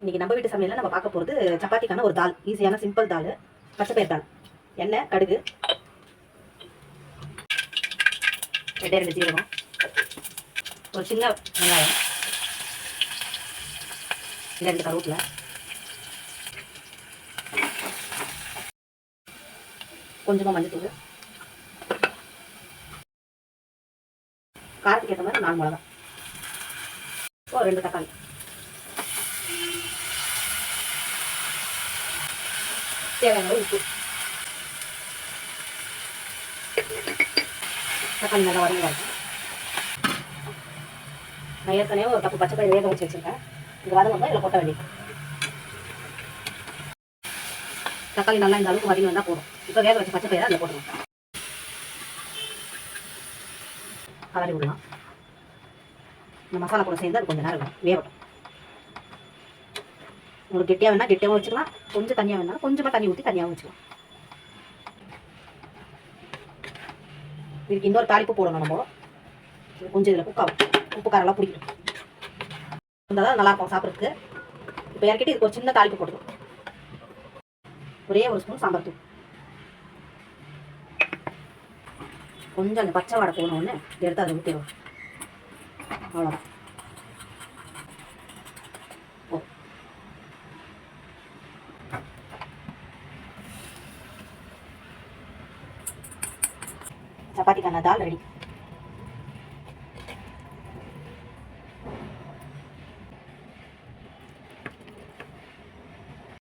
இன்னைக்கு நம்ம வீட்டு சமையல்ல நம்ம பார்க்க போகிறது சப்பாத்திக்கான ஒரு தால், ஈஸியான சிம்பிள் தால், பச்சைப்பயிர் தால். எண்ணெய், கடுகு, 2 ஜீரகம், ஒரு சின்ன வெங்காயம், 2 கருவேப்பிலை, கொஞ்சமாக மஞ்சத்தூள், காரத்துக்கு ஏற்ற மாதிரி 4 மிளகா, ஒரு 2 தக்காளி, தேவையான உப்பு. தக்காளி நல்லா வதங்கி இருக்கும். நான் ஏற்கனவே ஒரு கப்பு பச்சைப்பயிர் வேக வச்சு வச்சுருக்கேன். இது வதங்க இதில் கொட்ட வேண்டியது. தக்காளி நல்லா இந்த அளவுக்கு வதங்கி வந்தால் போதும். இப்போ வேக வச்ச பச்சைப்பயிரை அதில் போடணும். கலரி விடலாம். இந்த மசாலா கூட சேர்ந்து அது கொஞ்சம் நேரம் வேகட்டும். உங்களுக்கு கெட்டியாக வேணால் கெட்டியாகவும் வச்சுக்கலாம், கொஞ்சம் தண்ணியாக வேணாலும் கொஞ்சமாக தண்ணி ஊற்றி தனியாகவும் வச்சுக்கலாம். இதுக்கு இன்னொரு தாளிப்பு போடணும். நம்ம கொஞ்சம் இதில் உப்பு காரெல்லாம் பிடிக்கணும். இருந்தால் தான் நல்லாயிருக்கும் சாப்பிட்றதுக்கு. இப்போ இறக்கிட்டு இதுக்கு ஒரு சின்ன தாளிப்பு போட்டுடும். ஒரே ஒரு ஸ்பூன் சாம்பார் தூள். கொஞ்சம் அந்த பச்சை வாடை போகணுன்னு எடுத்து அதை ஊற்றிடும். அவ்வளோதான். சப்பாத்திக்கான தால் ரெடி.